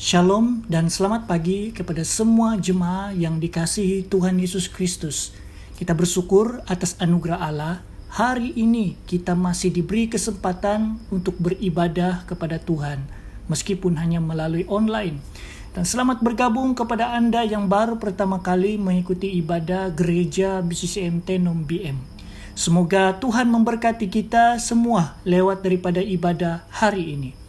Shalom dan selamat pagi kepada semua jemaat yang dikasihi Tuhan Yesus Kristus. Kita bersyukur atas anugerah Allah. Hari ini kita masih diberi kesempatan untuk beribadah kepada Tuhan, meskipun hanya melalui online. Dan selamat bergabung kepada Anda yang baru pertama kali mengikuti ibadah gereja BCCMT Nom BM. Semoga Tuhan memberkati kita semua lewat daripada ibadah hari ini.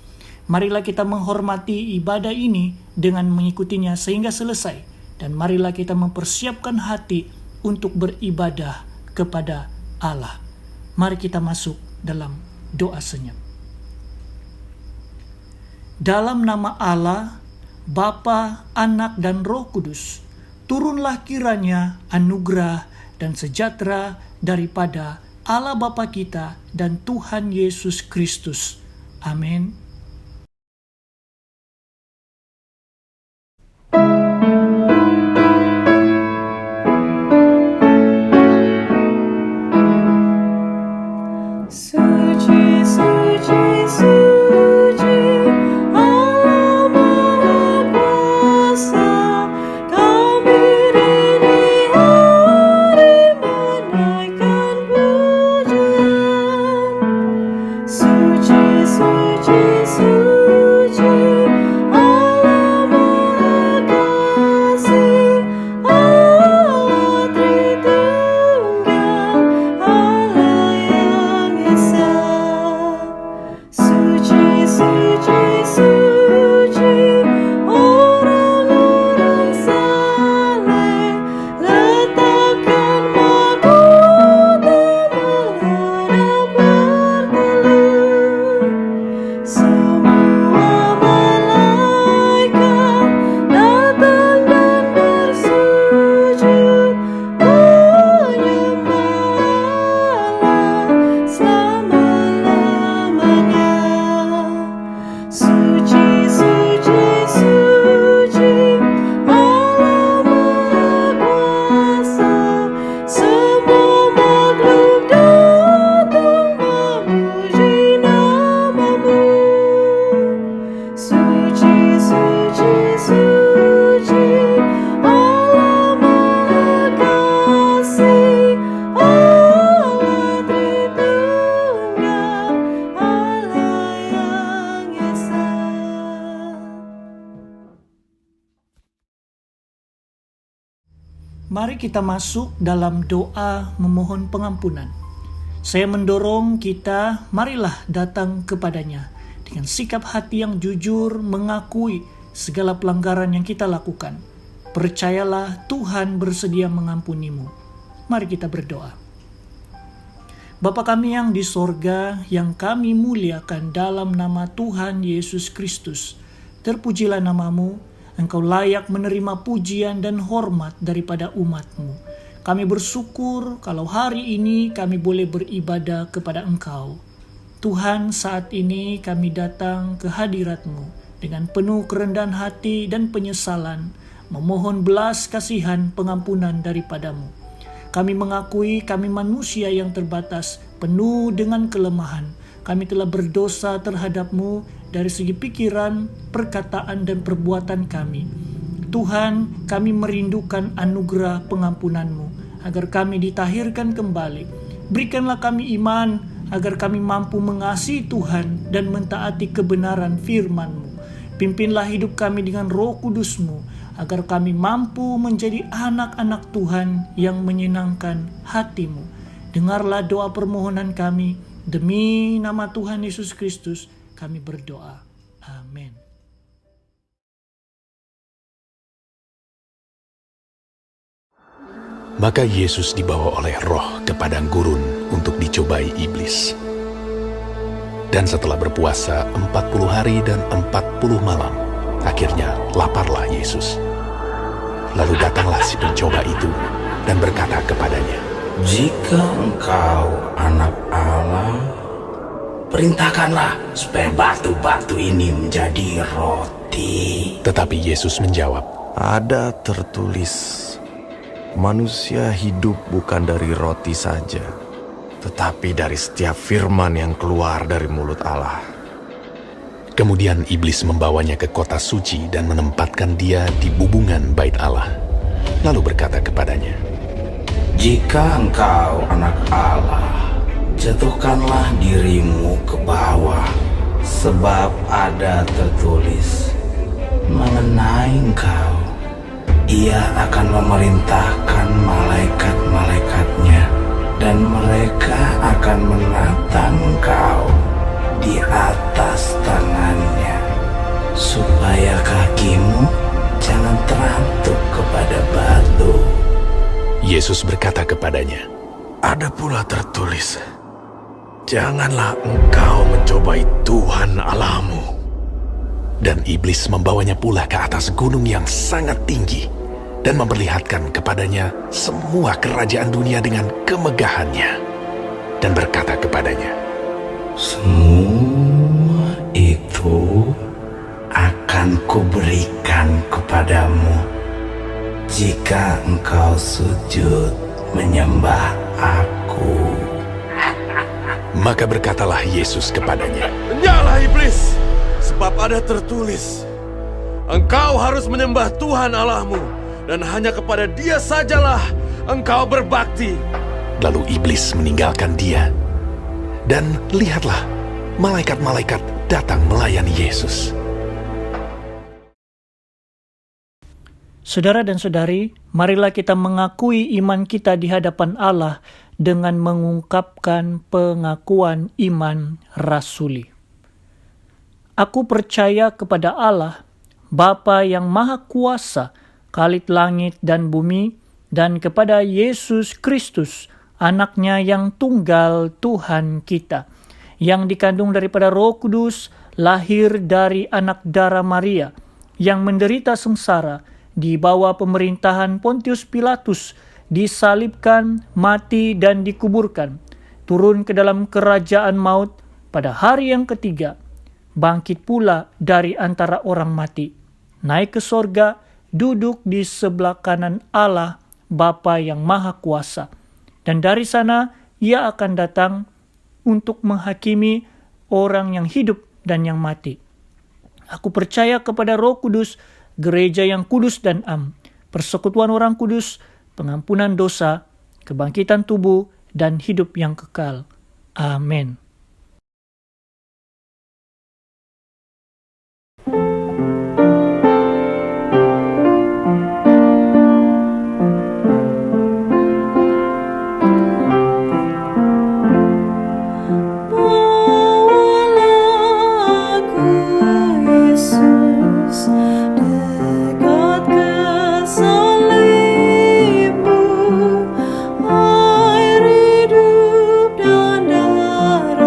Marilah kita menghormati ibadah ini dengan mengikutinya sehingga selesai. Dan marilah kita mempersiapkan hati untuk beribadah kepada Allah. Mari kita masuk dalam doa senyap. Dalam nama Allah, Bapa, Anak, dan Roh Kudus, turunlah kiranya anugerah dan sejahtera daripada Allah Bapa kita dan Tuhan Yesus Kristus. Amin. Mari kita masuk dalam doa memohon pengampunan. Saya mendorong kita, marilah datang kepadanya dengan sikap hati yang jujur, mengakui segala pelanggaran yang kita lakukan. Percayalah Tuhan bersedia mengampunimu. Mari kita berdoa. Bapa kami yang di sorga, yang kami muliakan dalam nama Tuhan Yesus Kristus. Terpujilah namamu. Engkau layak menerima pujian dan hormat daripada umat-Mu. Kami bersyukur kalau hari ini kami boleh beribadah kepada Engkau. Tuhan, saat ini kami datang ke hadirat-Mu dengan penuh kerendahan hati dan penyesalan, memohon belas kasihan pengampunan daripada-Mu. Kami mengakui kami manusia yang terbatas, penuh dengan kelemahan. Kami telah berdosa terhadap-Mu dari segi pikiran, perkataan, dan perbuatan kami. Tuhan, kami merindukan anugerah pengampunan-Mu, agar kami ditahirkan kembali. Berikanlah kami iman, agar kami mampu mengasihi Tuhan dan mentaati kebenaran firman-Mu. Pimpinlah hidup kami dengan Roh Kudus-Mu, agar kami mampu menjadi anak-anak Tuhan yang menyenangkan hati-Mu. Dengarlah doa permohonan kami, demi nama Tuhan Yesus Kristus, kami berdoa. Amin. Maka Yesus dibawa oleh Roh ke padang gurun untuk dicobai iblis. Dan setelah berpuasa 40 hari dan 40 malam, akhirnya laparlah Yesus. Lalu datanglah si pencoba itu dan berkata kepadanya, "Jika engkau anak Allah, perintahkanlah supaya batu-batu ini menjadi roti." Tetapi Yesus menjawab, "Ada tertulis, manusia hidup bukan dari roti saja, tetapi dari setiap firman yang keluar dari mulut Allah." Kemudian iblis membawanya ke kota suci dan menempatkan dia di bubungan bait Allah. Lalu berkata kepadanya, Jika engkau anak Allah, jatuhkanlah dirimu ke bawah, sebab ada tertulis mengenai engkau, Ia akan memerintahkan malaikat-malaikatnya, dan mereka akan menatang engkau di atas tangannya, supaya kakimu jangan terantuk kepada batu. Yesus berkata kepadanya, Ada pula tertulis, janganlah engkau mencobai Tuhan Allahmu. dan iblis membawanya pula ke atas gunung yang sangat tinggi dan memperlihatkan kepadanya semua kerajaan dunia dengan kemegahannya, dan berkata kepadanya, Semua itu akan kuberikan kepadamu jika engkau sujud menyembah aku. Maka berkatalah Yesus kepadanya, Menyalah iblis, sebab ada tertulis, engkau harus menyembah Tuhan Allahmu, dan hanya kepada Dia sajalah engkau berbakti. Lalu iblis meninggalkan dia. Dan lihatlah, malaikat-malaikat datang melayani Yesus. Saudara dan saudari, marilah kita mengakui iman kita di hadapan Allah dengan mengungkapkan pengakuan iman rasuli. Aku percaya kepada Allah, Bapa yang Maha Kuasa, Khalid langit dan bumi, dan kepada Yesus Kristus, Anaknya yang tunggal Tuhan kita, yang dikandung daripada Roh Kudus, lahir dari anak darah Maria, yang menderita sengsara, di bawah pemerintahan Pontius Pilatus, disalibkan, mati dan dikuburkan, turun ke dalam kerajaan maut pada hari yang ketiga, bangkit pula dari antara orang mati, naik ke sorga, duduk di sebelah kanan Allah, Bapa yang Maha Kuasa. Dan dari sana Ia akan datang untuk menghakimi orang yang hidup dan yang mati. Aku percaya kepada Roh Kudus, gereja yang kudus dan am, persekutuan orang kudus, pengampunan dosa, kebangkitan tubuh, dan hidup yang kekal. Amin. Air hidup dan darah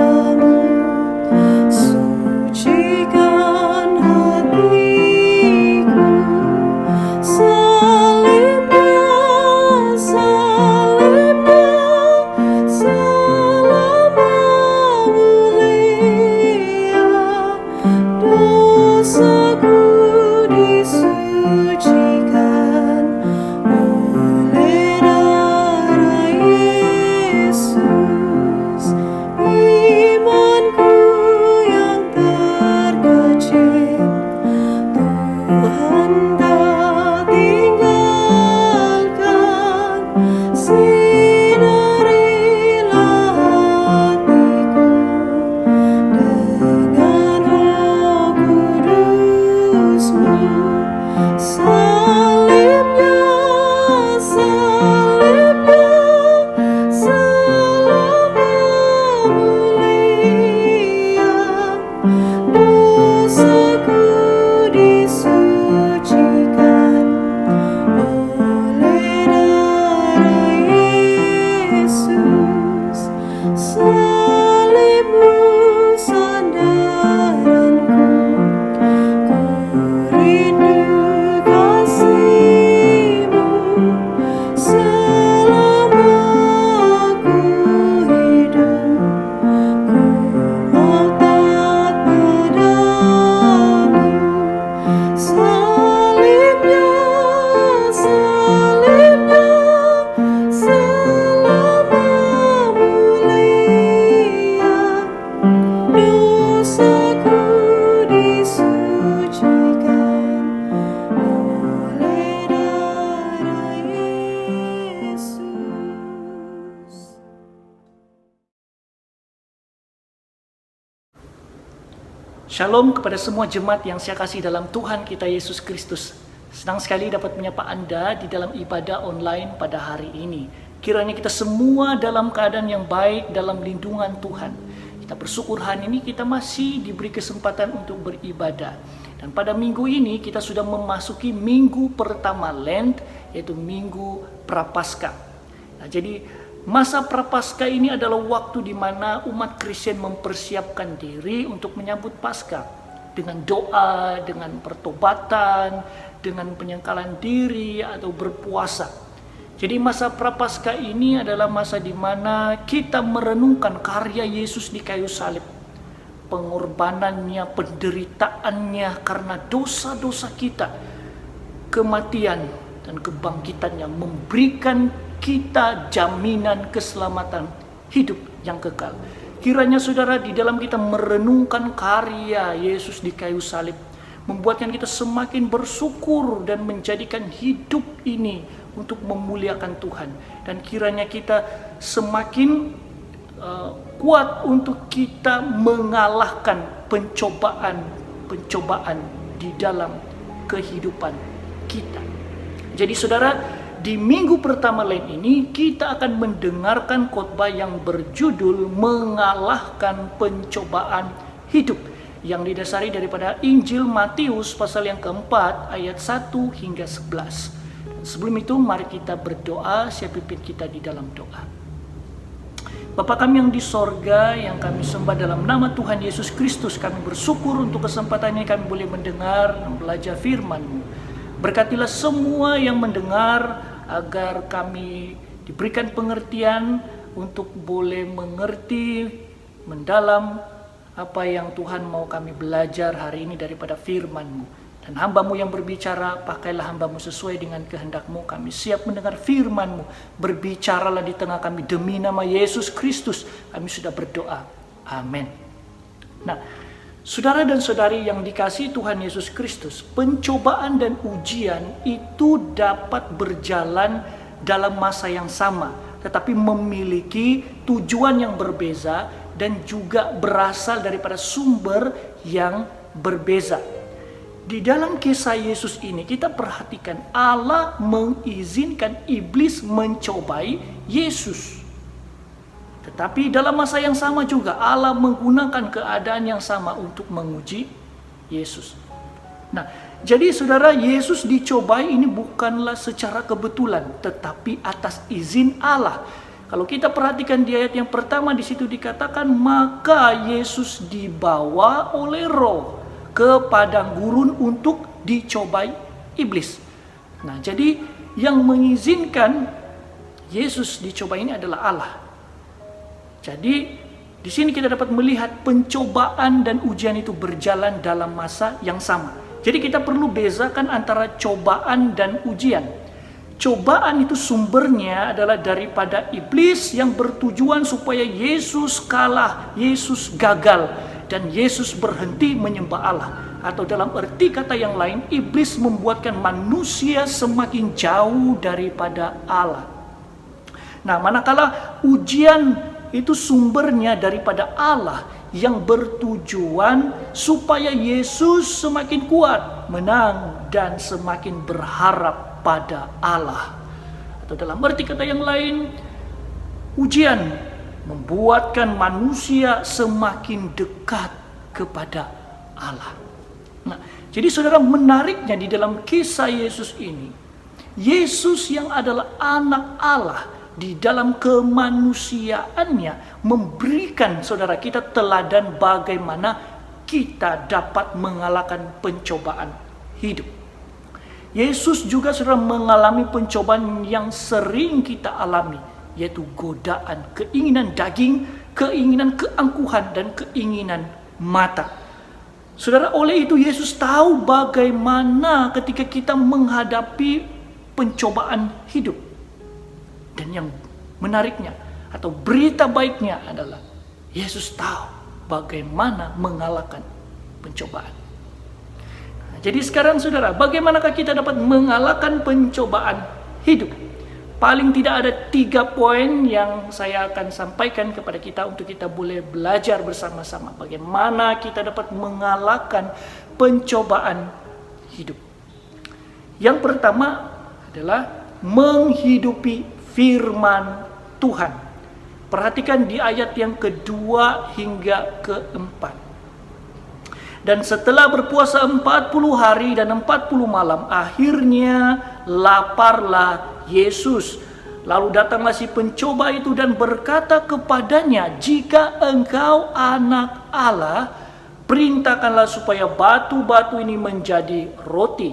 Shalom kepada semua jemaat yang saya kasih dalam Tuhan kita Yesus Kristus. Senang sekali dapat menyapa Anda di dalam ibadah online pada hari ini. Kiranya kita semua dalam keadaan yang baik dalam lindungan Tuhan. Kita bersyukur hari ini kita masih diberi kesempatan untuk beribadah. Dan pada minggu ini kita sudah memasuki minggu pertama Lent, yaitu minggu Prapaskah. Nah, jadi masa Prapaskah ini adalah waktu di mana umat Kristen mempersiapkan diri untuk menyambut Paskah dengan doa, dengan pertobatan, dengan penyangkalan diri atau berpuasa. Jadi masa Prapaskah ini adalah masa di mana kita merenungkan karya Yesus di kayu salib, pengorbanannya, penderitaannya karena dosa-dosa kita, kematian dan kebangkitannya memberikan kita jaminan keselamatan hidup yang kekal. Kiranya saudara di dalam kita merenungkan karya Yesus di kayu salib, membuatkan kita semakin bersyukur dan menjadikan hidup ini untuk memuliakan Tuhan. Dan kiranya kita semakin kuat untuk kita mengalahkan pencobaan di dalam kehidupan kita. Jadi saudara, di minggu pertama Lent ini kita akan mendengarkan khotbah yang berjudul Mengalahkan Pencobaan Hidup, yang didasari daripada Injil Matius pasal yang keempat ayat 1 hingga 11. Sebelum itu mari kita berdoa, saya pimpin kita di dalam doa. Bapa kami yang di sorga, yang kami sembah dalam nama Tuhan Yesus Kristus, kami bersyukur untuk kesempatan ini kami boleh mendengar dan belajar firman-Mu. Berkatilah semua yang mendengar, agar kami diberikan pengertian untuk boleh mengerti mendalam apa yang Tuhan mau kami belajar hari ini daripada firman-Mu. Dan hamba-Mu yang berbicara, pakailah hamba-Mu sesuai dengan kehendak-Mu. Kami siap mendengar firman-Mu. Berbicaralah di tengah kami demi nama Yesus Kristus. Kami sudah berdoa. Amin. Nah, saudara dan saudari yang dikasihi Tuhan Yesus Kristus, pencobaan dan ujian itu dapat berjalan dalam masa yang sama, tetapi memiliki tujuan yang berbeza dan juga berasal daripada sumber yang berbeza. Di dalam kisah Yesus ini kita perhatikan Allah mengizinkan iblis mencobai Yesus. Tetapi dalam masa yang sama juga Allah menggunakan keadaan yang sama untuk menguji Yesus. Nah, jadi saudara, Yesus dicobai ini bukanlah secara kebetulan, tetapi atas izin Allah. Kalau kita perhatikan di ayat yang pertama, di situ dikatakan maka Yesus dibawa oleh Roh ke padang gurun untuk dicobai iblis. Nah, jadi yang mengizinkan Yesus dicobai ini adalah Allah. Jadi di sini kita dapat melihat pencobaan dan ujian itu berjalan dalam masa yang sama. Jadi kita perlu bezakan antara cobaan dan ujian. Cobaan itu sumbernya adalah daripada iblis yang bertujuan supaya Yesus kalah, Yesus gagal, dan Yesus berhenti menyembah Allah. Atau dalam arti kata yang lain, iblis membuatkan manusia semakin jauh daripada Allah. Nah, manakala ujian itu sumbernya daripada Allah yang bertujuan supaya Yesus semakin kuat, menang, dan semakin berharap pada Allah. Atau dalam arti kata yang lain, ujian membuatkan manusia semakin dekat kepada Allah. Nah, jadi saudara, menariknya di dalam kisah Yesus ini, Yesus yang adalah anak Allah di dalam kemanusiaannya memberikan saudara kita teladan bagaimana kita dapat mengalahkan pencobaan hidup. Yesus juga saudara mengalami pencobaan yang sering kita alami, yaitu godaan, keinginan daging, keinginan keangkuhan, dan keinginan mata. Saudara, oleh itu Yesus tahu bagaimana ketika kita menghadapi pencobaan hidup. Dan yang menariknya atau berita baiknya adalah Yesus tahu bagaimana mengalahkan pencobaan. Nah, jadi sekarang saudara, bagaimanakah kita dapat mengalahkan pencobaan hidup? paling tidak ada 3 poin yang saya akan sampaikan kepada kita untuk kita boleh belajar bersama-sama bagaimana kita dapat mengalahkan pencobaan hidup. Yang pertama adalah menghidupi firman Tuhan. Perhatikan di ayat yang kedua hingga keempat. Dan setelah berpuasa 40 hari dan 40 malam, akhirnya laparlah Yesus. Lalu datanglah si pencoba itu dan berkata kepadanya, "Jika engkau anak Allah, perintahkanlah supaya batu-batu ini menjadi roti."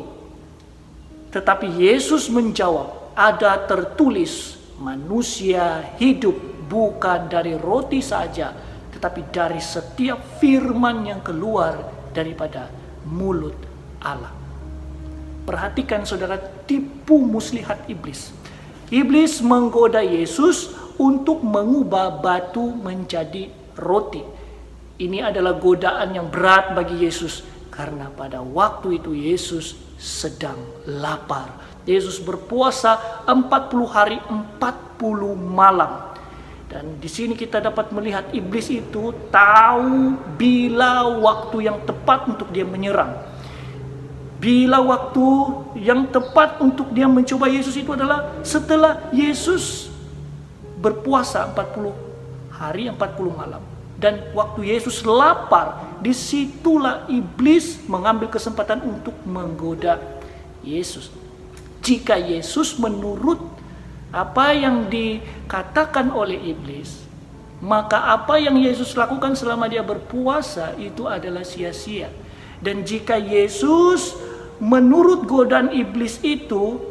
Tetapi Yesus menjawab, "Ada tertulis, manusia hidup bukan dari roti saja, tetapi dari setiap firman yang keluar daripada mulut Allah." Perhatikan saudara, tipu muslihat iblis. Iblis menggoda Yesus untuk mengubah batu menjadi roti. Ini adalah godaan yang berat bagi Yesus, karena pada waktu itu Yesus sedang lapar. Yesus berpuasa 40 hari 40 malam. Dan di sini kita dapat melihat iblis itu tahu bila waktu yang tepat untuk dia menyerang. Bila waktu yang tepat untuk dia mencoba Yesus itu adalah setelah Yesus berpuasa 40 hari 40 malam. Dan waktu Yesus lapar, disitulah iblis mengambil kesempatan untuk menggoda Yesus. Jika Yesus menurut apa yang dikatakan oleh iblis, maka apa yang Yesus lakukan selama dia berpuasa itu adalah sia-sia. Dan jika Yesus menurut godaan iblis itu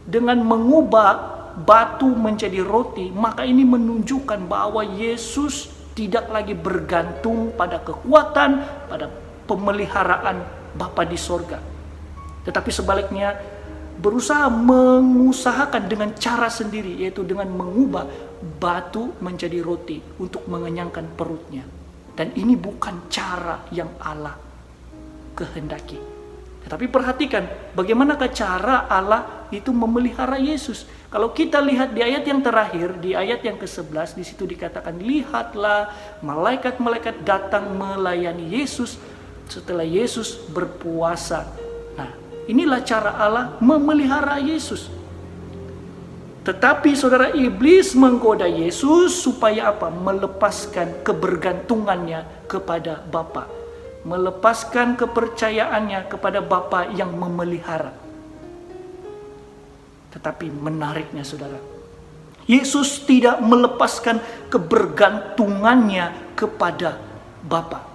dengan mengubah batu menjadi roti, maka ini menunjukkan bahwa Yesus tidak lagi bergantung pada kekuatan, pada pemeliharaan Bapa di sorga. Tetapi sebaliknya berusaha mengusahakan dengan cara sendiri, yaitu dengan mengubah batu menjadi roti untuk mengenyangkan perutnya. Dan ini bukan cara yang Allah kehendaki. Tetapi perhatikan bagaimanakah cara Allah itu memelihara Yesus. Kalau kita lihat di ayat yang terakhir, di ayat yang ke-11, di situ dikatakan, "Lihatlah, malaikat-malaikat datang melayani Yesus setelah Yesus berpuasa." Nah, inilah cara Allah memelihara Yesus. Tetapi saudara, iblis menggoda Yesus supaya apa? Melepaskan kebergantungannya kepada Bapa. Melepaskan kepercayaannya kepada Bapa yang memelihara. Tetapi menariknya saudara, Yesus tidak melepaskan kebergantungannya kepada Bapa.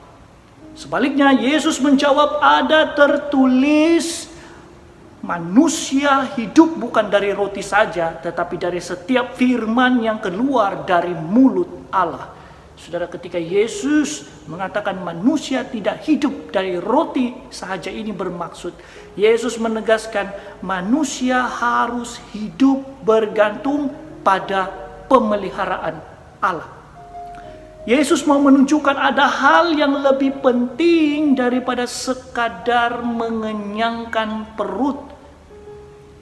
Sebaliknya Yesus menjawab, "Ada tertulis, manusia hidup bukan dari roti saja, tetapi dari setiap firman yang keluar dari mulut Allah." Saudara, ketika Yesus mengatakan manusia tidak hidup dari roti saja, ini bermaksud Yesus menegaskan manusia harus hidup bergantung pada pemeliharaan Allah. Yesus mau menunjukkan ada hal yang lebih penting daripada sekadar mengenyangkan perut,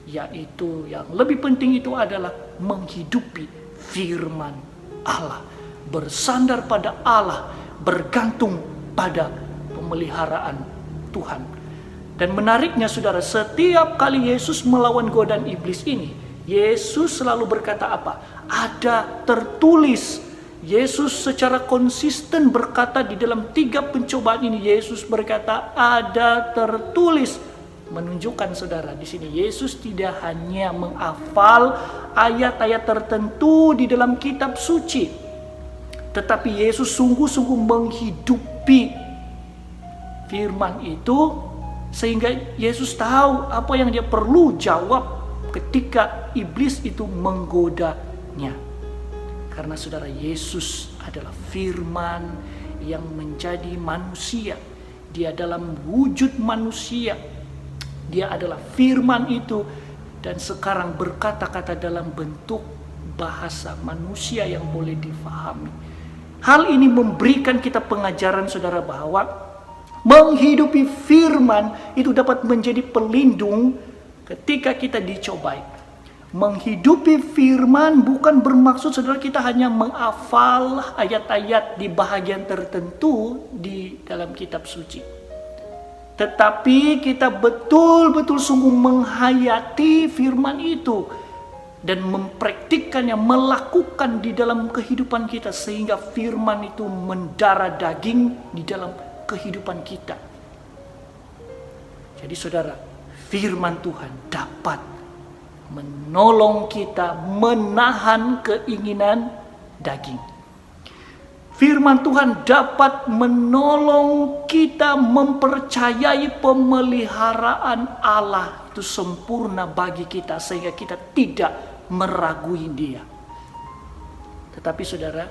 yaitu yang lebih penting itu adalah menghidupi firman Allah. Bersandar pada Allah, bergantung pada pemeliharaan Tuhan. Dan menariknya saudara, setiap kali Yesus melawan godaan iblis ini, Yesus selalu berkata apa? Ada tertulis. Yesus secara konsisten berkata di dalam 3 pencobaan ini, Yesus berkata ada tertulis. Menunjukkan saudara, di sini Yesus tidak hanya menghafal ayat-ayat tertentu di dalam kitab suci, tetapi Yesus sungguh-sungguh menghidupi firman itu, sehingga Yesus tahu apa yang dia perlu jawab ketika iblis itu menggodanya. Karena saudara, Yesus adalah firman yang menjadi manusia. Dia dalam wujud manusia. Dia adalah firman itu, dan sekarang berkata-kata dalam bentuk bahasa manusia yang boleh difahami. Hal ini memberikan kita pengajaran saudara bahwa menghidupi firman itu dapat menjadi pelindung ketika kita dicobai. Menghidupi firman bukan bermaksud saudara kita hanya menghafal ayat-ayat di bahagian tertentu di dalam kitab suci. Tetapi kita betul-betul sungguh menghayati firman itu dan mempraktikkannya, melakukan di dalam kehidupan kita sehingga firman itu mendarah daging di dalam kehidupan kita. Jadi saudara, firman Tuhan dapat menolong kita menahan keinginan daging. Firman Tuhan dapat menolong kita mempercayai pemeliharaan Allah itu sempurna bagi kita sehingga kita tidak meragui Dia. Tetapi saudara,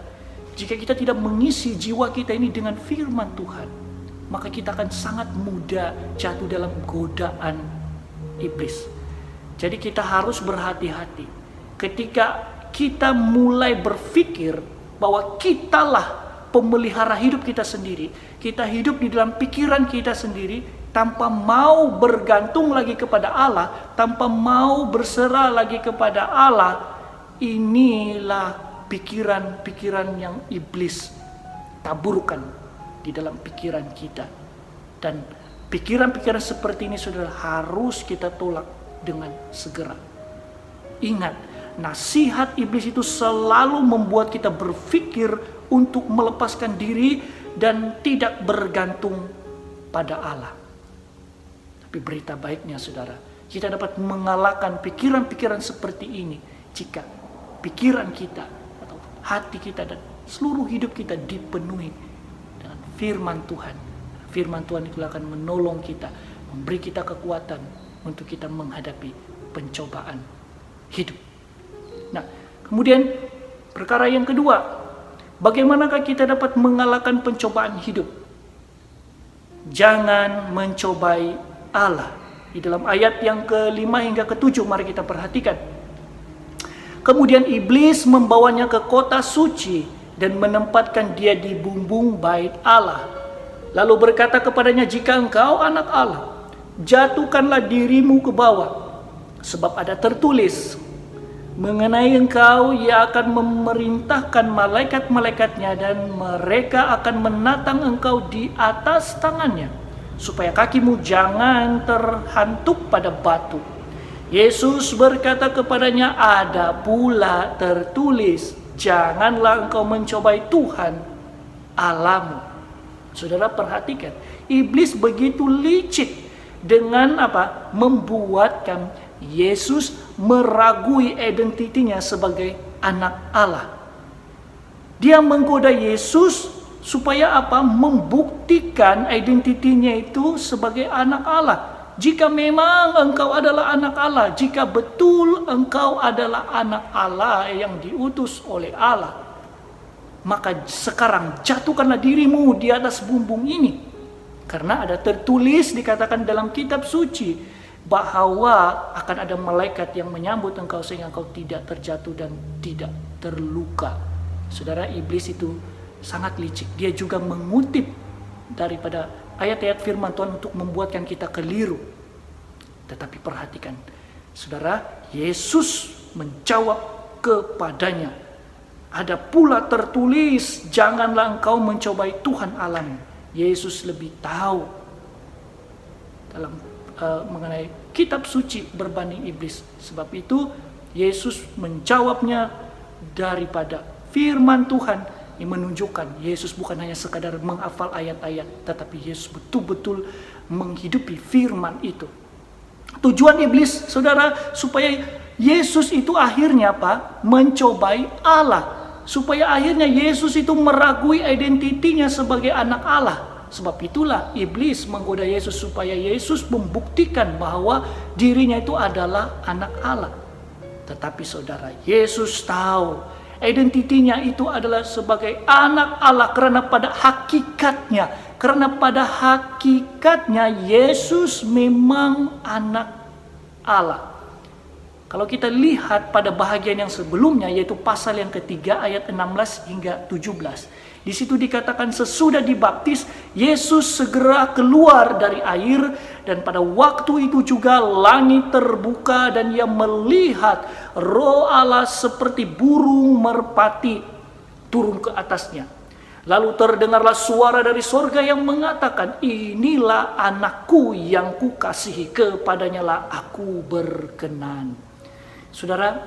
jika kita tidak mengisi jiwa kita ini dengan firman Tuhan, maka kita akan sangat mudah jatuh dalam godaan iblis. Jadi kita harus berhati-hati ketika kita mulai berpikir bahwa kitalah pemelihara hidup kita sendiri. Kita hidup di dalam pikiran kita sendiri tanpa mau bergantung lagi kepada Allah, tanpa mau berserah lagi kepada Allah. Inilah pikiran-pikiran yang iblis taburkan di dalam pikiran kita. Dan pikiran-pikiran seperti ini saudara harus kita tolak dengan segera. Ingat, nasihat iblis itu selalu membuat kita berpikir untuk melepaskan diri dan tidak bergantung pada Allah. Tapi berita baiknya saudara, kita dapat mengalahkan pikiran-pikiran seperti ini jika pikiran kita atau hati kita dan seluruh hidup kita dipenuhi dengan firman Tuhan. Firman Tuhan itu akan menolong kita, memberi kita kekuatan untuk kita menghadapi pencobaan hidup. Nah, kemudian perkara yang kedua, bagaimanakah kita dapat mengalahkan pencobaan hidup? Jangan mencobai Allah. Di dalam ayat yang ke-5 hingga ke-7 mari kita perhatikan. Kemudian iblis membawanya ke kota suci dan menempatkan dia di bumbung bait Allah. Lalu berkata kepadanya, jika engkau anak Allah, jatuhkanlah dirimu ke bawah, sebab ada tertulis, mengenai engkau ia akan memerintahkan malaikat-malaikatnya dan mereka akan menatang engkau di atas tangannya, supaya kakimu jangan terhantuk pada batu. Yesus berkata kepadanya, ada pula tertulis, janganlah engkau mencobai Tuhan Allahmu. Saudara perhatikan, iblis begitu licik dengan apa? Membuatkan Yesus meragui identitinya sebagai anak Allah. Dia menggoda Yesus supaya apa? Membuktikan identitinya itu sebagai anak Allah. Jika memang engkau adalah anak Allah, jika betul engkau adalah anak Allah yang diutus oleh Allah, maka sekarang jatuhkanlah dirimu di atas bumbung ini. Karena ada tertulis dikatakan dalam kitab suci bahwa akan ada malaikat yang menyambut engkau sehingga engkau tidak terjatuh dan tidak terluka. Saudara, iblis itu sangat licik. Dia juga mengutip daripada ayat-ayat firman Tuhan untuk membuatkan kita keliru. Tetapi perhatikan, saudara, Yesus menjawab kepadanya, ada pula tertulis, janganlah engkau mencobai Tuhan Allahmu. Yesus lebih tahu dalam mengenai kitab suci berbanding iblis. Sebab itu Yesus menjawabnya daripada firman Tuhan yang menunjukkan Yesus bukan hanya sekadar menghafal ayat-ayat, tetapi Yesus betul-betul menghidupi firman itu. Tujuan iblis, saudara, supaya Yesus itu akhirnya apa? Mencobai Allah. Supaya akhirnya Yesus itu meragui identitinya sebagai anak Allah. Sebab itulah iblis menggoda Yesus supaya Yesus membuktikan bahwa dirinya itu adalah anak Allah. Tetapi saudara, Yesus tahu identitinya itu adalah sebagai anak Allah karena pada hakikatnya Yesus memang anak Allah. Kalau kita lihat pada bahagian yang sebelumnya, yaitu pasal yang ketiga ayat 16 hingga 17. Di situ dikatakan sesudah dibaptis, Yesus segera keluar dari air Dan pada waktu itu juga langit terbuka dan ia melihat Roh Allah seperti burung merpati turun ke atasnya. Lalu terdengarlah suara dari sorga yang mengatakan, inilah anakku yang kukasihi, kepadanya lah aku berkenan. Saudara,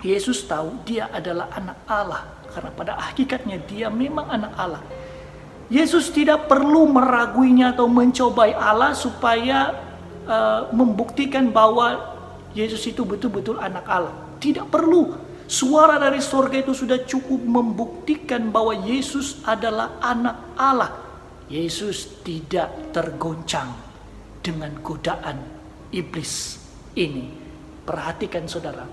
Yesus tahu dia adalah anak Allah, karena pada hakikatnya dia memang anak Allah. Yesus tidak perlu meraguinya atau mencobai Allah supaya membuktikan bahwa Yesus itu betul-betul anak Allah. Tidak perlu. Suara dari sorga itu sudah cukup membuktikan bahwa Yesus adalah anak Allah. Yesus tidak tergoncang dengan godaan iblis ini. Perhatikan saudara,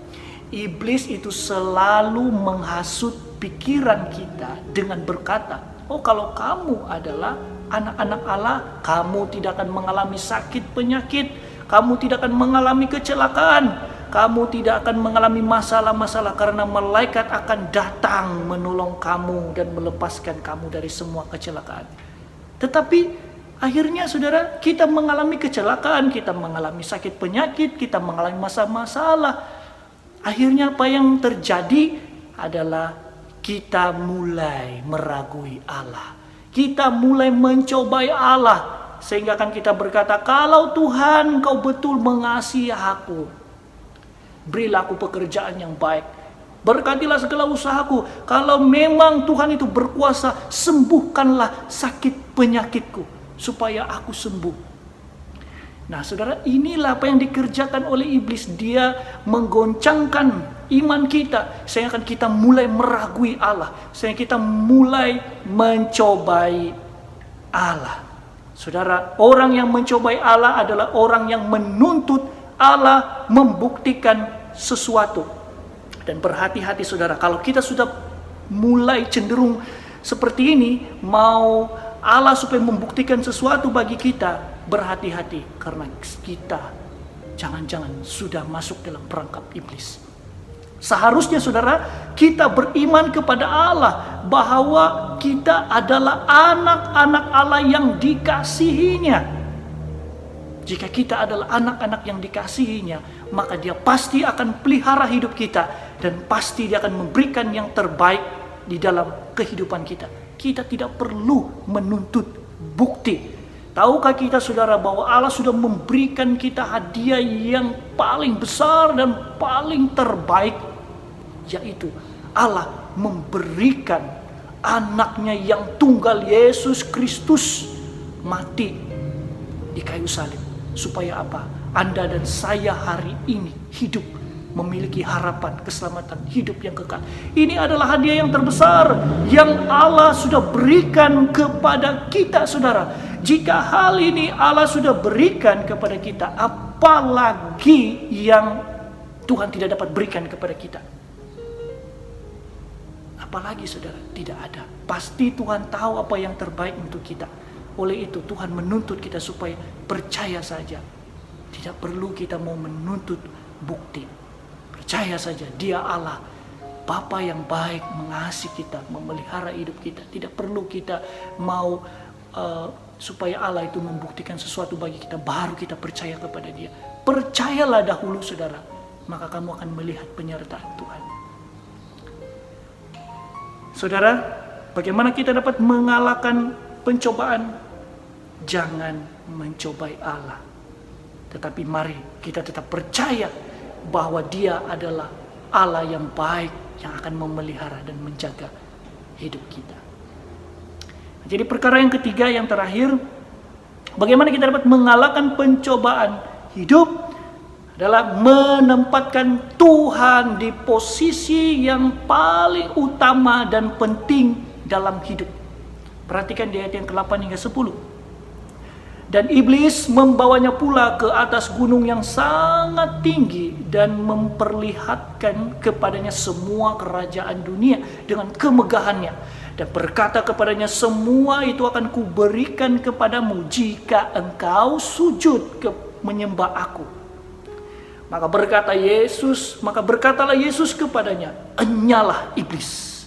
iblis itu selalu menghasut pikiran kita dengan berkata, oh kalau kamu adalah anak-anak Allah, kamu tidak akan mengalami sakit penyakit, kamu tidak akan mengalami kecelakaan, kamu tidak akan mengalami masalah-masalah karena malaikat akan datang menolong kamu dan melepaskan kamu dari semua kecelakaan. Tetapi akhirnya saudara, kita mengalami kecelakaan, kita mengalami sakit penyakit, kita mengalami masalah-masalah. Akhirnya apa yang terjadi adalah kita mulai meragui Allah. Kita mulai mencobai Allah. Sehingga kan kita berkata, kalau Tuhan kau betul mengasihi aku, berilah aku pekerjaan yang baik. Berkatilah segala usahaku. Kalau memang Tuhan itu berkuasa, sembuhkanlah sakit penyakitku supaya aku sembuh. Nah saudara, inilah apa yang dikerjakan oleh iblis. Dia menggoncangkan iman kita, sehingga kita mulai meragui Allah, sehingga kita mulai mencobai Allah. Saudara, orang yang mencobai Allah adalah orang yang menuntut Allah membuktikan sesuatu. Dan berhati-hati saudara, kalau kita sudah mulai cenderung seperti ini, mau Allah supaya membuktikan sesuatu bagi kita, berhati-hati, karena kita jangan-jangan sudah masuk dalam perangkap iblis. Seharusnya saudara, kita beriman kepada Allah bahwa kita adalah anak-anak Allah yang dikasihinya. Jika kita adalah anak-anak yang dikasihinya, maka dia pasti akan pelihara hidup kita, dan pasti dia akan memberikan yang terbaik di dalam kehidupan kita. Kita tidak perlu menuntut bukti. Tahukah kita saudara bahwa Allah sudah memberikan kita hadiah yang paling besar dan paling terbaik, yaitu Allah memberikan anaknya yang tunggal, Yesus Kristus, mati di kayu salib. Supaya apa? Anda dan saya hari ini hidup, memiliki harapan keselamatan hidup yang kekal. Ini adalah hadiah yang terbesar yang Allah sudah berikan kepada kita saudara. Jika hal ini Allah sudah berikan kepada kita, apalagi yang Tuhan tidak dapat berikan kepada kita? Apalagi saudara, tidak ada. Pasti Tuhan tahu apa yang terbaik untuk kita. Oleh itu Tuhan menuntut kita supaya percaya saja. Tidak perlu kita mau menuntut bukti. Percaya saja dia Allah, Bapa yang baik, mengasihi kita, memelihara hidup kita. Tidak perlu kita mau supaya Allah itu membuktikan sesuatu bagi kita, baru kita percaya kepada dia. Percayalah dahulu saudara, maka kamu akan melihat penyertaan Tuhan. Saudara, bagaimana kita dapat mengalahkan pencobaan? Jangan mencobai Allah, tetapi mari kita tetap percaya bahwa dia adalah Allah yang baik, yang akan memelihara dan menjaga hidup kita. Jadi perkara yang ketiga, yang terakhir, bagaimana kita dapat mengalahkan pencobaan hidup, adalah menempatkan Tuhan di posisi yang paling utama dan penting dalam hidup. Perhatikan di ayat yang ke-8 hingga 10. Dan iblis membawanya pula ke atas gunung yang sangat tinggi dan memperlihatkan kepadanya semua kerajaan dunia dengan kemegahannya. Dan berkata kepadanya, semua itu akan kuberikan kepadamu jika engkau sujud menyembah aku. Maka berkatalah Yesus kepadanya, enyalah iblis,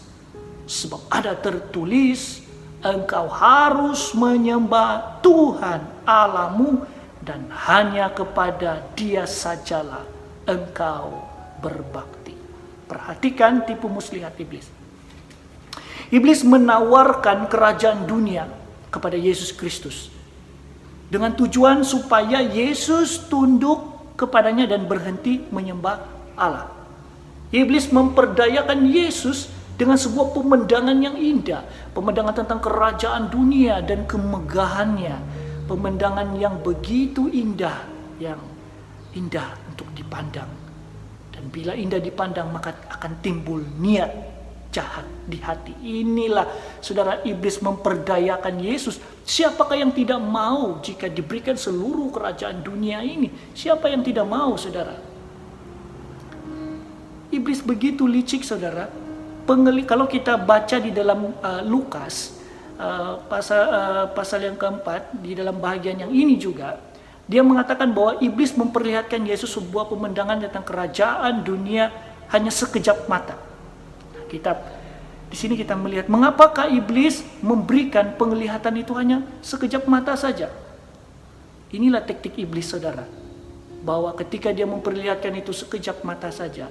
sebab ada tertulis, engkau harus menyembah Tuhan Allahmu dan hanya kepada Dia sajalah engkau berbakti. Perhatikan tipu muslihat iblis. Iblis menawarkan kerajaan dunia kepada Yesus Kristus dengan tujuan supaya Yesus tunduk kepadanya dan berhenti menyembah Allah. Iblis memperdayakan Yesus dengan sebuah pemandangan yang indah, pemandangan tentang kerajaan dunia dan kemegahannya, pemandangan yang begitu indah, yang indah untuk dipandang. Dan bila indah dipandang, maka akan timbul niat jahat di hati. Inilah saudara, iblis memperdayakan Yesus. Siapakah yang tidak mau jika diberikan seluruh kerajaan dunia ini? Siapa yang tidak mau, saudara? Iblis begitu licik, saudara. Kalau kita baca di dalam Lukas pasal yang keempat, di dalam bahagian yang ini juga, dia mengatakan bahwa iblis memperlihatkan Yesus sebuah pemandangan tentang kerajaan dunia hanya sekejap mata. Di sini kita melihat mengapakah iblis memberikan penglihatan itu hanya sekejap mata saja. Inilah taktik iblis, saudara, bahwa ketika dia memperlihatkan itu sekejap mata saja,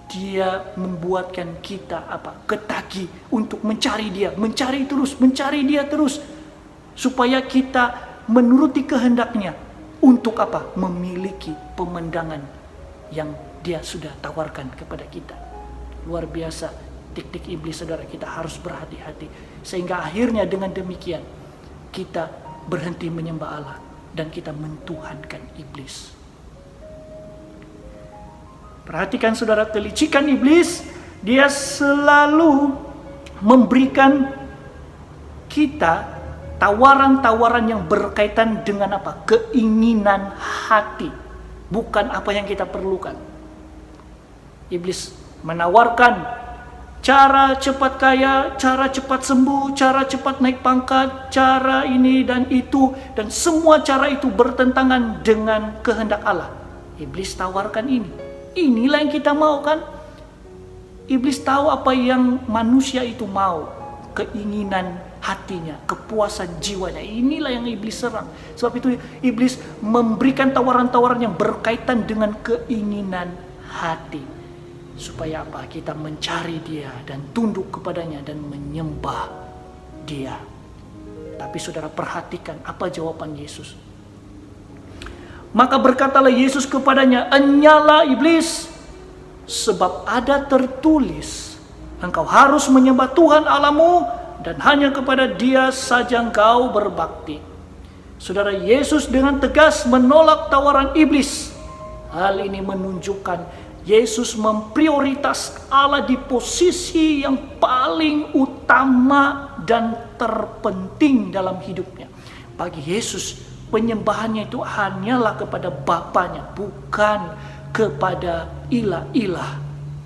dia membuatkan kita ketagih untuk mencari dia, mencari dia terus, supaya kita menuruti kehendaknya untuk memiliki pemandangan yang dia sudah tawarkan kepada kita. Luar biasa taktik iblis, saudara. Kita harus berhati-hati sehingga akhirnya dengan demikian kita berhenti menyembah Allah dan kita mentuhankan iblis. Perhatikan, saudara, kelicikan iblis. Dia selalu memberikan kita tawaran-tawaran yang berkaitan dengan keinginan hati, bukan apa yang kita perlukan. Iblis menawarkan cara cepat kaya, cara cepat sembuh, cara cepat naik pangkat, cara ini dan itu, dan semua cara itu bertentangan dengan kehendak Allah. Iblis tawarkan ini. Inilah yang kita mau, kan? Iblis tahu apa yang manusia itu mau, keinginan hatinya, kepuasan jiwanya. Inilah yang iblis serang. Sebab itu iblis memberikan tawaran-tawaran yang berkaitan dengan keinginan hati, supaya kita mencari dia dan tunduk kepadanya dan menyembah dia. Tapi saudara, perhatikan apa jawaban Yesus. Maka berkatalah Yesus kepadanya, "Enyalah iblis, sebab ada tertulis, engkau harus menyembah Tuhan Allahmu dan hanya kepada Dia saja engkau berbakti." Saudara, Yesus dengan tegas menolak tawaran iblis. Hal ini menunjukkan Yesus memprioritas Allah di posisi yang paling utama dan terpenting dalam hidupnya. Bagi Yesus, penyembahannya itu hanyalah kepada Bapanya, bukan kepada ilah-ilah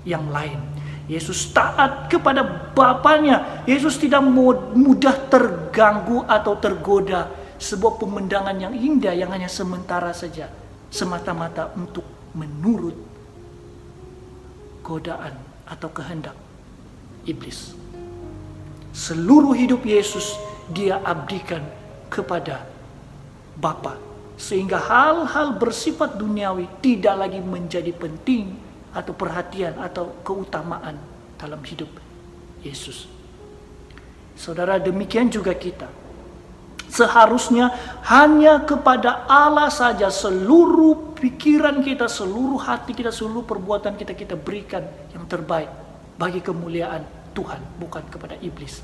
yang lain. Yesus taat kepada Bapanya. Yesus tidak mudah terganggu atau tergoda sebuah pemandangan yang indah yang hanya sementara saja, semata-mata untuk menurut godaan atau kehendak iblis. Seluruh hidup Yesus dia abdikan kepada Bapa, sehingga hal-hal bersifat duniawi tidak lagi menjadi penting atau perhatian atau keutamaan dalam hidup Yesus. Saudara, demikian juga kita. Seharusnya hanya kepada Allah saja seluruh pikiran kita, seluruh hati kita, seluruh perbuatan kita berikan yang terbaik bagi kemuliaan Tuhan, bukan kepada iblis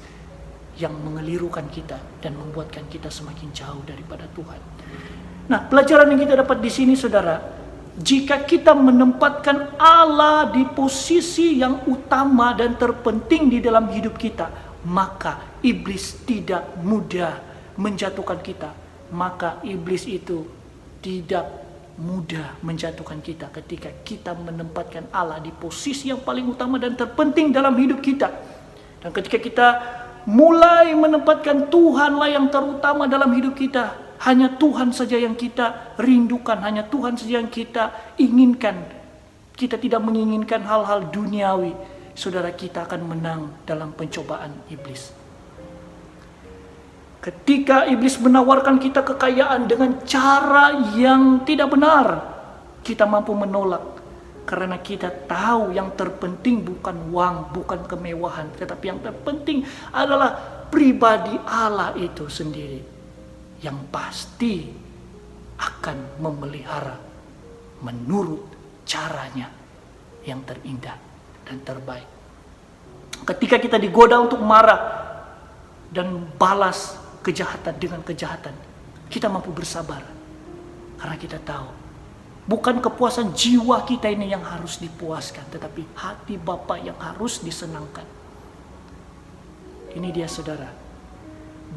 yang mengelirukan kita dan membuatkan kita semakin jauh daripada Tuhan. Nah, pelajaran yang kita dapat di sini, saudara, jika kita menempatkan Allah di posisi yang utama dan terpenting di dalam hidup kita, maka iblis tidak mudah menjatuhkan kita. Maka iblis itu tidak mudah menjatuhkan kita ketika kita menempatkan Allah di posisi yang paling utama dan terpenting dalam hidup kita. Dan ketika kita mulai menempatkan Tuhanlah yang terutama dalam hidup kita, hanya Tuhan saja yang kita rindukan, hanya Tuhan saja yang kita inginkan, kita tidak menginginkan hal-hal duniawi, saudara, kita akan menang dalam pencobaan iblis. Ketika iblis menawarkan kita kekayaan dengan cara yang tidak benar, kita mampu menolak. Karena kita tahu yang terpenting bukan uang, bukan kemewahan, tetapi yang terpenting adalah pribadi Allah itu sendiri, yang pasti akan memelihara menurut caranya yang terindah dan terbaik. Ketika kita digoda untuk marah dan balas kejahatan dengan kejahatan, kita mampu bersabar. Karena kita tahu, bukan kepuasan jiwa kita ini yang harus dipuaskan, tetapi hati Bapa yang harus disenangkan. Ini dia saudara.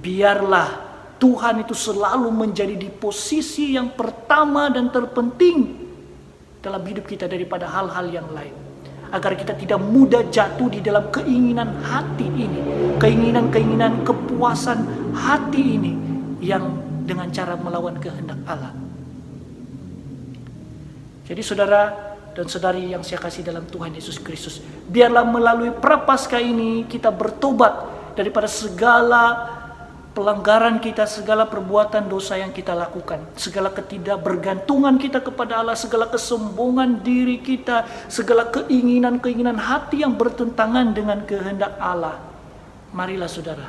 Biarlah Tuhan itu selalu menjadi di posisi yang pertama dan terpenting dalam hidup kita daripada hal-hal yang lain. Agar kita tidak mudah jatuh di dalam keinginan hati ini. Keinginan-keinginan kepuasan hati ini yang dengan cara melawan kehendak Allah. Jadi saudara dan saudari yang saya kasih dalam Tuhan Yesus Kristus, biarlah melalui prapaskah ini kita bertobat daripada segala pelanggaran kita, segala perbuatan dosa yang kita lakukan, segala ketidakbergantungan kita kepada Allah, segala kesombongan diri kita, segala keinginan-keinginan hati yang bertentangan dengan kehendak Allah. Marilah saudara,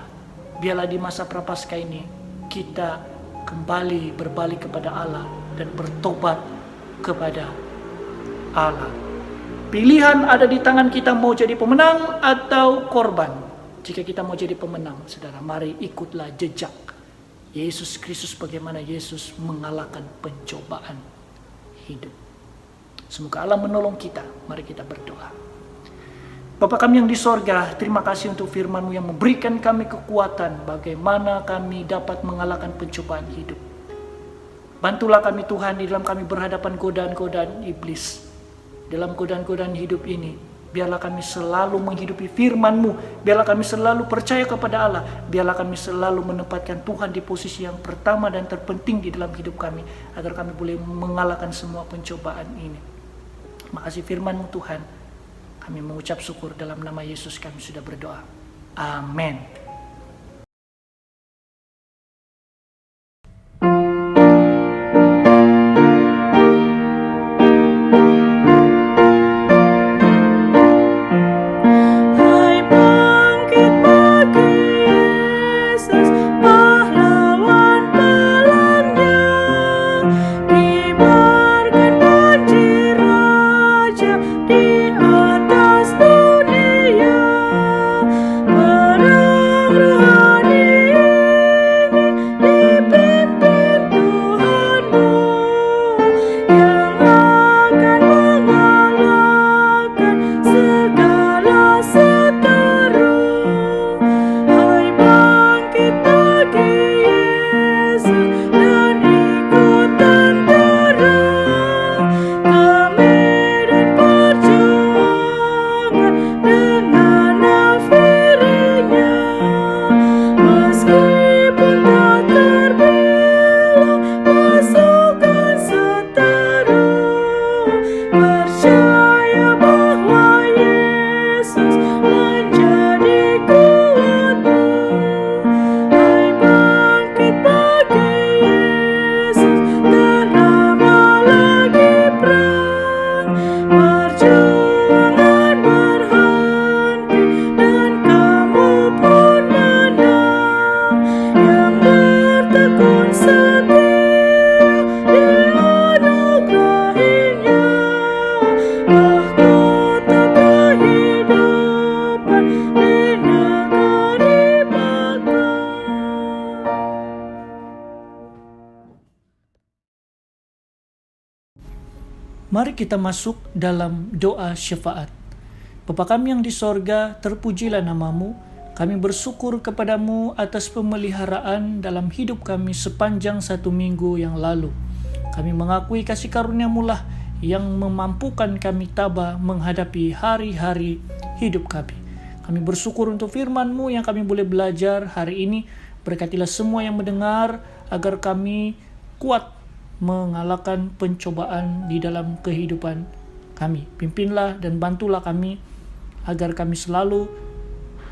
biarlah di masa prapaskah ini kita kembali berbalik kepada Allah dan bertobat kepada Allah. Pilihan ada di tangan kita, mau jadi pemenang atau korban. Jika kita mau jadi pemenang, saudara, mari ikutlah jejak Yesus Kristus, bagaimana Yesus mengalahkan pencobaan hidup. Semoga Allah menolong kita. Mari kita berdoa. Bapa kami yang di sorga, terima kasih untuk firman-Mu yang memberikan kami kekuatan bagaimana kami dapat mengalahkan pencobaan hidup. Bantulah kami Tuhan di dalam kami berhadapan godaan-godaan iblis. Dalam godaan-godaan hidup ini, biarlah kami selalu menghidupi firman-Mu. Biarlah kami selalu percaya kepada Allah. Biarlah kami selalu menempatkan Tuhan di posisi yang pertama dan terpenting di dalam hidup kami, agar kami boleh mengalahkan semua pencobaan ini. Makasih firman-Mu Tuhan. Kami mengucap syukur dalam nama Yesus kami sudah berdoa. Amin. Mari kita masuk dalam doa syafaat. Bapa kami yang di sorga, terpujilah nama-Mu. Kami bersyukur kepadamu atas pemeliharaan dalam hidup kami sepanjang 1 minggu yang lalu. Kami mengakui kasih karunia-Mu lah yang memampukan kami tabah menghadapi hari-hari hidup kami. Kami bersyukur untuk firman-Mu yang kami boleh belajar hari ini. Berkatilah semua yang mendengar agar kami kuat mengalahkan pencobaan di dalam kehidupan kami. Pimpinlah dan bantulah kami agar kami selalu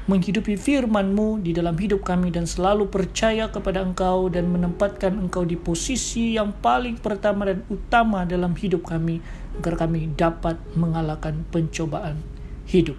menghidupi firman-Mu di dalam hidup kami dan selalu percaya kepada Engkau dan menempatkan Engkau di posisi yang paling pertama dan utama dalam hidup kami, agar kami dapat mengalahkan pencobaan hidup.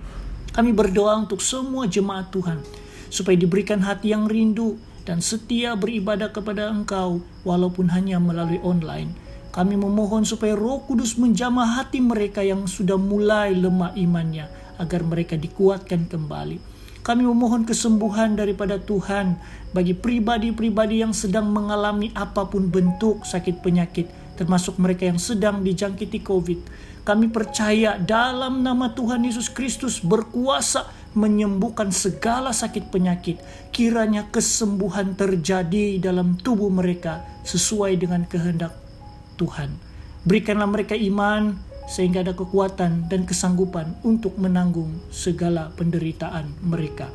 Kami berdoa untuk semua jemaat Tuhan, supaya diberikan hati yang rindu dan setia beribadah kepada Engkau, walaupun hanya melalui online. Kami memohon supaya Roh Kudus menjamah hati mereka yang sudah mulai lemah imannya, agar mereka dikuatkan kembali. Kami memohon kesembuhan daripada Tuhan bagi pribadi-pribadi yang sedang mengalami apapun bentuk sakit penyakit, termasuk mereka yang sedang dijangkiti COVID. Kami percaya dalam nama Tuhan Yesus Kristus berkuasa menyembuhkan segala sakit penyakit. Kiranya kesembuhan terjadi dalam tubuh mereka sesuai dengan kehendak Tuhan. Berikanlah mereka iman sehingga ada kekuatan dan kesanggupan untuk menanggung segala penderitaan mereka.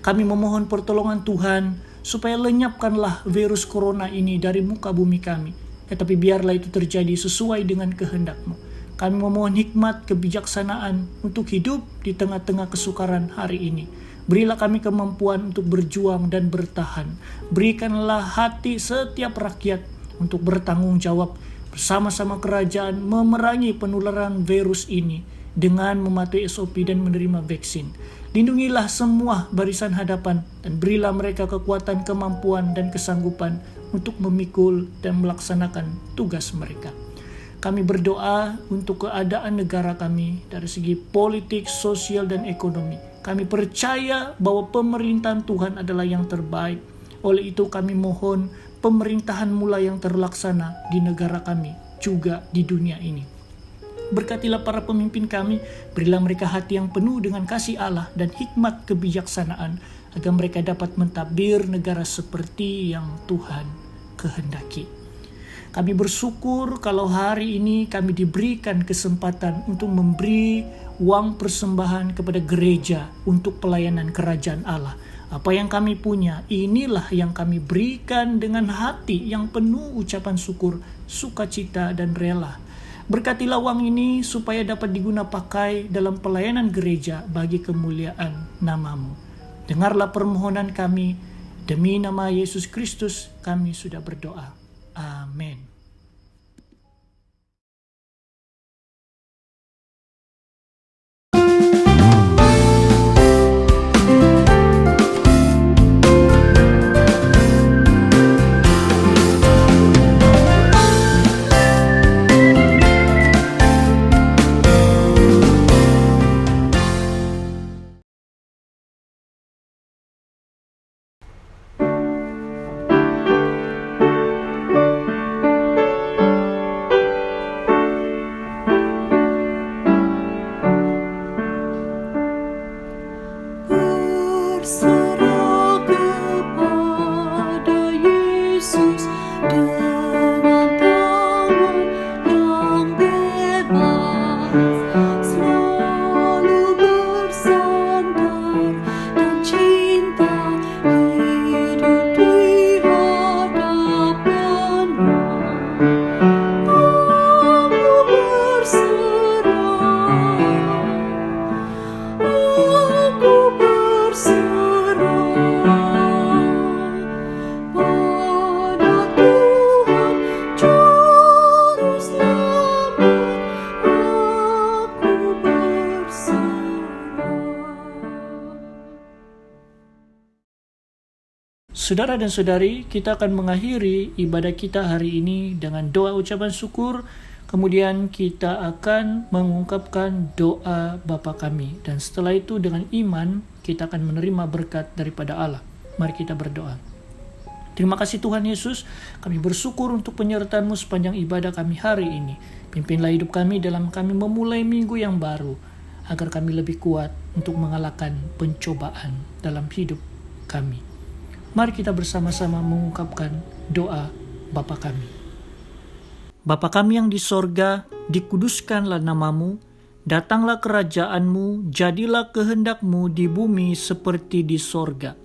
Kami memohon pertolongan Tuhan supaya lenyapkanlah virus corona ini dari muka bumi kami. Tetapi biarlah itu terjadi sesuai dengan kehendak-Mu. Kami memohon hikmat kebijaksanaan untuk hidup di tengah-tengah kesukaran hari ini. Berilah kami kemampuan untuk berjuang dan bertahan. Berikanlah hati setiap rakyat untuk bertanggung jawab bersama-sama kerajaan memerangi penularan virus ini dengan mematuhi SOP dan menerima vaksin. Lindungilah semua barisan hadapan dan berilah mereka kekuatan, kemampuan, dan kesanggupan untuk memikul dan melaksanakan tugas mereka. Kami berdoa untuk keadaan negara kami dari segi politik, sosial, dan ekonomi. Kami percaya bahwa pemerintahan Tuhan adalah yang terbaik. Oleh itu kami mohon pemerintahan mula yang terlaksana di negara kami, juga di dunia ini. Berkatilah para pemimpin kami, berilah mereka hati yang penuh dengan kasih Allah dan hikmat kebijaksanaan, agar mereka dapat mentadbir negara seperti yang Tuhan kehendaki. Kami bersyukur kalau hari ini kami diberikan kesempatan untuk memberi uang persembahan kepada gereja untuk pelayanan kerajaan Allah. Apa yang kami punya, inilah yang kami berikan dengan hati yang penuh ucapan syukur, sukacita, dan rela. Berkatilah uang ini supaya dapat diguna pakai dalam pelayanan gereja bagi kemuliaan nama-Mu. Dengarlah permohonan kami, demi nama Yesus Kristus kami sudah berdoa. Amin. Saudara dan saudari, kita akan mengakhiri ibadah kita hari ini dengan doa ucapan syukur. Kemudian kita akan mengungkapkan doa Bapa kami. Dan setelah itu dengan iman, kita akan menerima berkat daripada Allah. Mari kita berdoa. Terima kasih Tuhan Yesus, kami bersyukur untuk penyertaan-Mu sepanjang ibadah kami hari ini. Pimpinlah hidup kami dalam kami memulai minggu yang baru, agar kami lebih kuat untuk mengalahkan pencobaan dalam hidup kami. Mari kita bersama-sama mengungkapkan doa Bapa kami. Bapa kami yang di sorga, dikuduskanlah nama-Mu, datanglah kerajaan-Mu, jadilah kehendak-Mu di bumi seperti di sorga.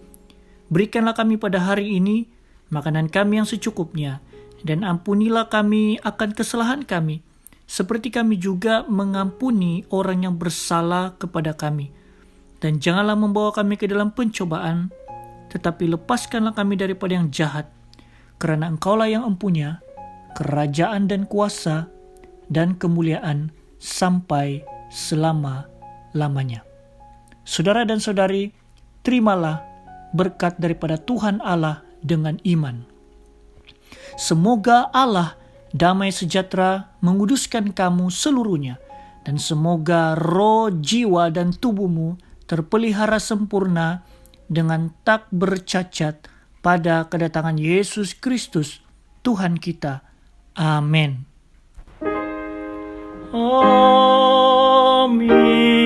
Berikanlah kami pada hari ini makanan kami yang secukupnya, dan ampunilah kami akan kesalahan kami, seperti kami juga mengampuni orang yang bersalah kepada kami. dan janganlah membawa kami ke dalam pencobaan, tetapi lepaskanlah kami daripada yang jahat, karena Engkaulah yang empunya kerajaan dan kuasa dan kemuliaan sampai selama-lamanya. Saudara dan saudari, terimalah berkat daripada Tuhan Allah dengan iman. Semoga Allah damai sejahtera menguduskan kamu seluruhnya, dan semoga roh, jiwa, dan tubuhmu terpelihara sempurna dengan tak bercacat pada kedatangan Yesus Kristus Tuhan kita. Amin. Amin.